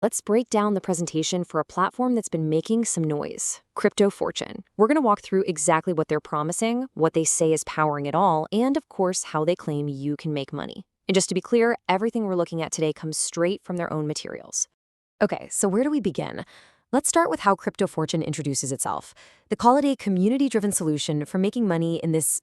Let's break down the presentation for a platform that's been making some noise, Crypto Fortune. We're going to walk through exactly what they're promising, what they say is powering it all, and of course, how they claim you can make money. And just to be clear, everything we're looking at today comes straight from their own materials. Okay, so where do we begin? Let's start with how Crypto Fortune introduces itself. They call it a community-driven solution for making money in this,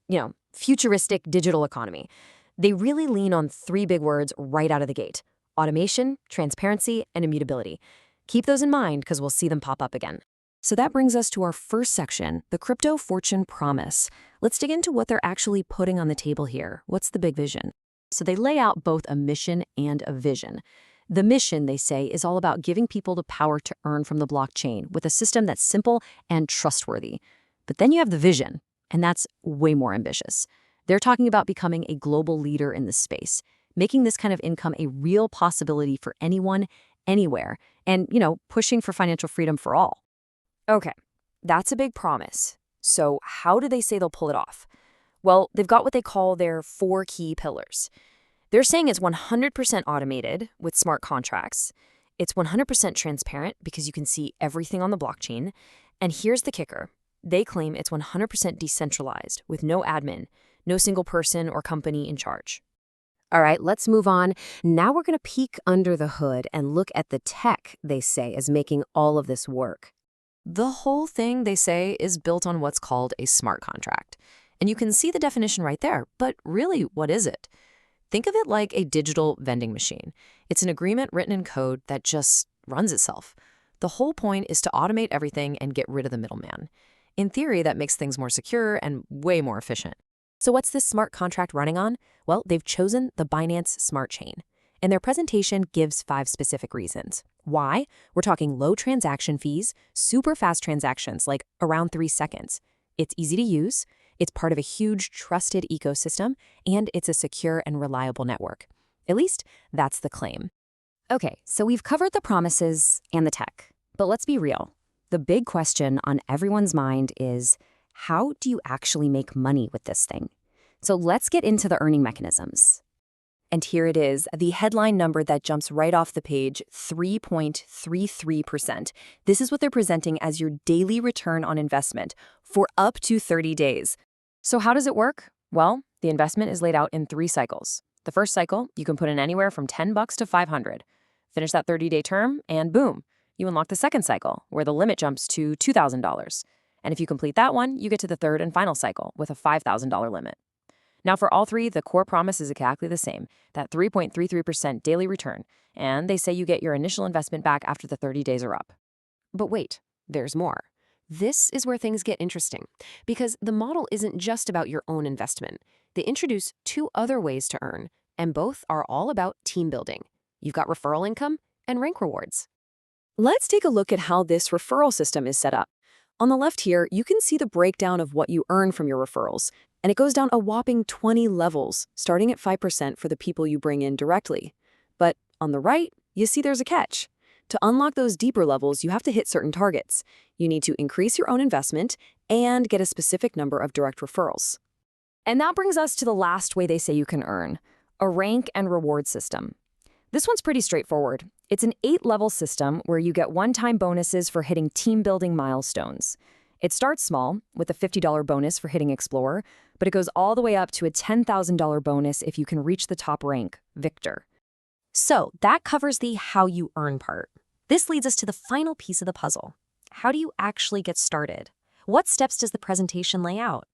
futuristic digital economy. They really lean on three big words right out of the gate: automation, transparency, and immutability. Keep those in mind because we'll see them pop up again. So that brings us to our first section, the Crypto Fortune Promise. Let's dig into what they're actually putting on the table here. What's the big vision? So they lay out both a mission and a vision. The mission, they say, is all about giving people the power to earn from the blockchain with a system that's simple and trustworthy. But then you have the vision, and that's way more ambitious. They're talking about becoming a global leader in this space, making this kind of income a real possibility for anyone, anywhere, and, pushing for financial freedom for all. Okay, that's a big promise. So how do they say they'll pull it off? Well, they've got what they call their 4 key pillars. They're saying it's 100% automated with smart contracts. It's 100% transparent because you can see everything on the blockchain. And here's the kicker. They claim it's 100% decentralized with no admin, no single person or company in charge. All right, let's move on. Now we're going to peek under the hood and look at the tech they say is making all of this work. The whole thing, they say, is built on what's called a smart contract. And you can see the definition right there, but really, what is it? Think of it like a digital vending machine. It's an agreement written in code that just runs itself. The whole point is to automate everything and get rid of the middleman. In theory, that makes things more secure and way more efficient. So what's this smart contract running on? Well, they've chosen the Binance Smart Chain. And their presentation gives 5 specific reasons. Why? We're talking low transaction fees, super fast transactions, like around 3 seconds. It's easy to use, it's part of a huge trusted ecosystem, and it's a secure and reliable network. At least, that's the claim. Okay, so we've covered the promises and the tech. But let's be real. The big question on everyone's mind is, how do you actually make money with this thing? So let's get into the earning mechanisms. And here it is, the headline number that jumps right off the page, 3.33%. This is what they're presenting as your daily return on investment for up to 30 days. So how does it work? Well, the investment is laid out in 3 cycles. The first cycle, you can put in anywhere from $10 to $500. Finish that 30-day term, and boom, you unlock the second cycle, where the limit jumps to $2,000. And if you complete that one, you get to the third and final cycle with a $5,000 limit. Now, for all 3, the core promise is exactly the same, that 3.33% daily return, and they say you get your initial investment back after the 30 days are up. But wait, there's more. This is where things get interesting, because the model isn't just about your own investment. They introduce 2 other ways to earn, and both are all about team building. You've got referral income and rank rewards. Let's take a look at how this referral system is set up. On the left here, you can see the breakdown of what you earn from your referrals, and it goes down a whopping 20 levels, starting at 5% for the people you bring in directly. But on the right, you see there's a catch. To unlock those deeper levels, you have to hit certain targets. You need to increase your own investment and get a specific number of direct referrals. And that brings us to the last way they say you can earn, a rank and reward system. This one's pretty straightforward. It's an 8-level system where you get one-time bonuses for hitting team-building milestones. It starts small, with a $50 bonus for hitting Explorer, but it goes all the way up to a $10,000 bonus if you can reach the top rank, Victor. So that covers the how you earn part. This leads us to the final piece of the puzzle. How do you actually get started? What steps does the presentation lay out?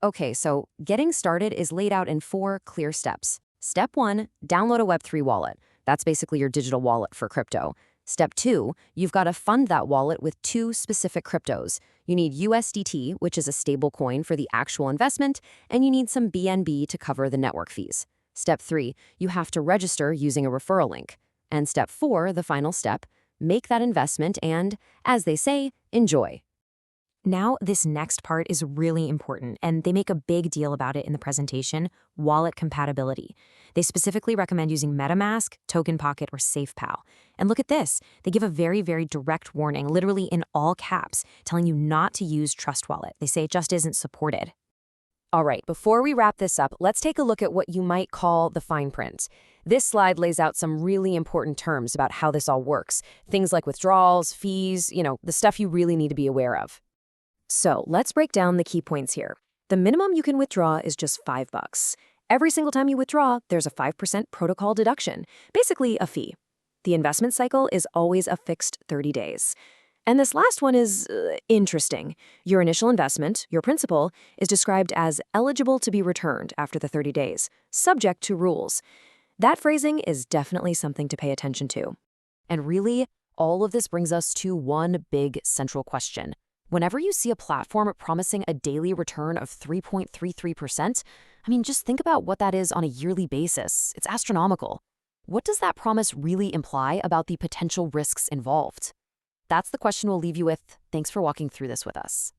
Okay, so getting started is laid out in 4 clear steps. Step 1, download a Web3 wallet. That's basically your digital wallet for crypto. Step 2, you've got to fund that wallet with 2 specific cryptos. You need USDT, which is a stable coin for the actual investment, and you need some BNB to cover the network fees. Step 3, you have to register using a referral link. And step 4, the final step, make that investment and, as they say, enjoy. Now, this next part is really important, and they make a big deal about it in the presentation: wallet compatibility. They specifically recommend using MetaMask, Token Pocket, or SafePal. And look at this. They give a very, very direct warning, literally in all caps, telling you not to use Trust Wallet. They say it just isn't supported. All right, before we wrap this up, let's take a look at what you might call the fine print. This slide lays out some really important terms about how this all works. Things like withdrawals, fees, the stuff you really need to be aware of. So let's break down the key points here. The minimum you can withdraw is just $5. Every single time you withdraw, there's a 5% protocol deduction, basically a fee. The investment cycle is always a fixed 30 days. And this last one is interesting. Your initial investment, your principal, is described as eligible to be returned after the 30 days, subject to rules. That phrasing is definitely something to pay attention to. And really, all of this brings us to one big central question. Whenever you see a platform promising a daily return of 3.33%, just think about what that is on a yearly basis. It's astronomical. What does that promise really imply about the potential risks involved? That's the question we'll leave you with. Thanks for walking through this with us.